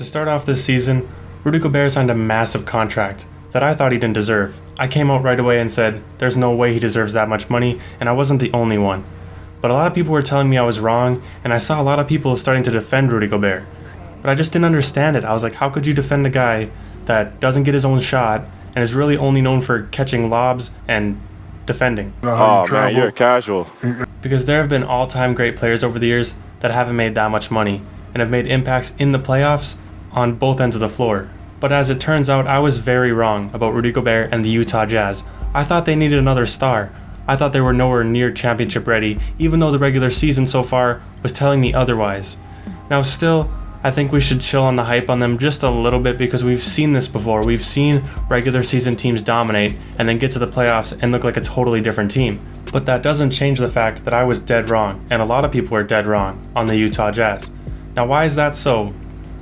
To start off this season, Rudy Gobert signed a massive contract that I thought he didn't deserve. I came out right away and said, there's no way he deserves that much money, and I wasn't the only one. But a lot of people were telling me I was wrong, and I saw a lot of people starting to defend Rudy Gobert. But I just didn't understand it. I was like, how could you defend a guy that doesn't get his own shot and is really only known for catching lobs and defending? Oh man, you're a casual. Because there have been all-time great players over the years that haven't made that much money and have made impacts in the playoffs on both ends of the floor. But as it turns out, I was very wrong about Rudy Gobert and the Utah Jazz. I thought they needed another star. I thought they were nowhere near championship ready, even though the regular season so far was telling me otherwise. Now still, I think we should chill on the hype on them just a little bit because we've seen this before. We've seen regular season teams dominate and then get to the playoffs and look like a totally different team. But that doesn't change the fact that I was dead wrong, and a lot of people were dead wrong on the Utah Jazz. Now why is that so?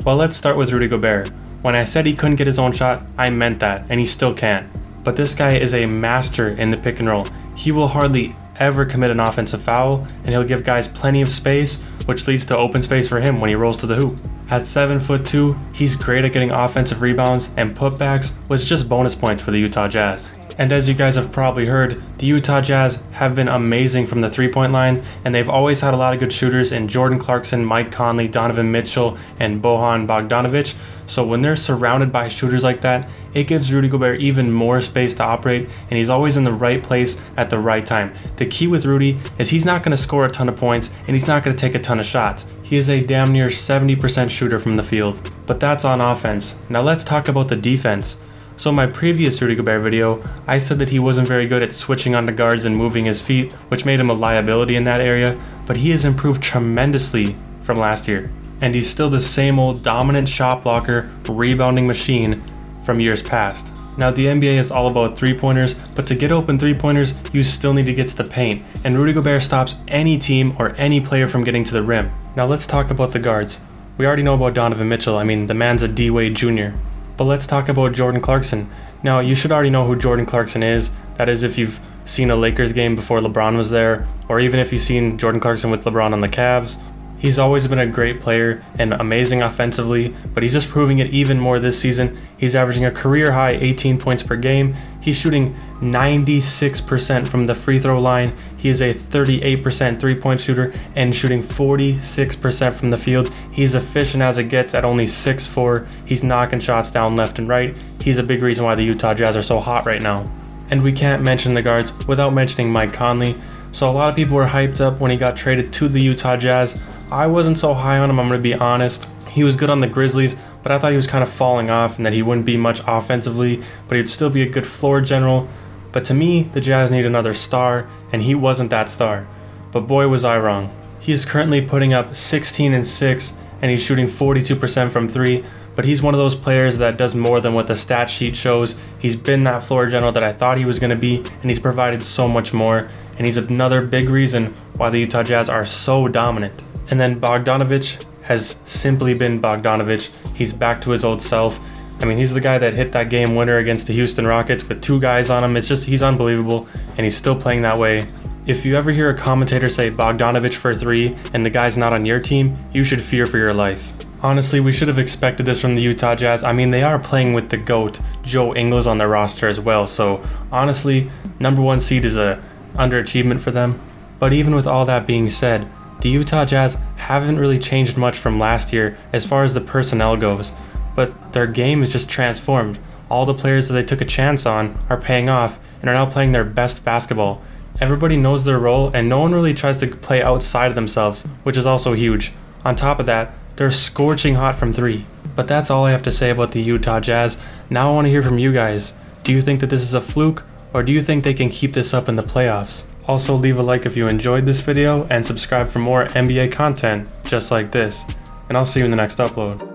Well, let's start with Rudy Gobert. When I said he couldn't get his own shot, I meant that, and he still can't. But this guy is a master in the pick and roll. He will hardly ever commit an offensive foul, and he'll give guys plenty of space, which leads to open space for him when he rolls to the hoop. At 7'2", he's great at getting offensive rebounds and putbacks, which is just bonus points for the Utah Jazz. And as you guys have probably heard, the Utah Jazz have been amazing from the three-point line, and they've always had a lot of good shooters in Jordan Clarkson, Mike Conley, Donovan Mitchell, and Bojan Bogdanovic. So when they're surrounded by shooters like that, it gives Rudy Gobert even more space to operate, and he's always in the right place at the right time. The key with Rudy is he's not going to score a ton of points, and he's not going to take a ton of shots. He is a damn near 70% shooter from the field. But that's on offense. Now let's talk about the defense. So in my previous Rudy Gobert video, I said that he wasn't very good at switching onto guards and moving his feet, which made him a liability in that area, but he has improved tremendously from last year. And he's still the same old dominant shot blocker, rebounding machine from years past. Now the NBA is all about three-pointers, but to get open three-pointers, you still need to get to the paint, and Rudy Gobert stops any team or any player from getting to the rim. Now let's talk about the guards. We already know about Donovan Mitchell. I mean, the man's a D-Wade Jr. But let's talk about Jordan Clarkson. Now, you should already know who Jordan Clarkson is. That is if you've seen a Lakers game before LeBron was there, or even if you've seen Jordan Clarkson with LeBron on the Cavs. He's always been a great player and amazing offensively, but he's just proving it even more this season. He's averaging a career-high 18 points per game. He's shooting 96% from the free throw line. He is a 38% three-point shooter and shooting 46% from the field. He's efficient as it gets at only 6'4". He's knocking shots down left and right. He's a big reason why the Utah Jazz are so hot right now. And we can't mention the guards without mentioning Mike Conley. So a lot of people were hyped up when he got traded to the Utah Jazz. I wasn't so high on him, I'm going to be honest. He was good on the Grizzlies, but I thought he was kind of falling off and that he wouldn't be much offensively, but he'd still be a good floor general. But to me, the Jazz need another star, and he wasn't that star. But boy was I wrong. He is currently putting up 16 and 6, and he's shooting 42% from 3, but he's one of those players that does more than what the stat sheet shows. He's been that floor general that I thought he was going to be, and he's provided so much more, and he's another big reason why the Utah Jazz are so dominant. And then Bogdanovic has simply been Bogdanovic. He's back to his old self. I mean, he's the guy that hit that game winner against the Houston Rockets with 2 guys on him. It's just, he's unbelievable, and he's still playing that way. If you ever hear a commentator say Bogdanovic for 3 and the guy's not on your team, you should fear for your life. Honestly, we should have expected this from the Utah Jazz. I mean, they are playing with the GOAT, Joe Ingles, on their roster as well. So honestly, number 1 seed is a underachievement for them. But even with all that being said, the Utah Jazz haven't really changed much from last year as far as the personnel goes, but their game is just transformed. All the players that they took a chance on are paying off and are now playing their best basketball. Everybody knows their role and no one really tries to play outside of themselves, which is also huge. On top of that, they're scorching hot from 3. But that's all I have to say about the Utah Jazz. Now I want to hear from you guys. Do you think that this is a fluke, or do you think they can keep this up in the playoffs? Also, leave a like if you enjoyed this video and subscribe for more NBA content just like this. And I'll see you in the next upload.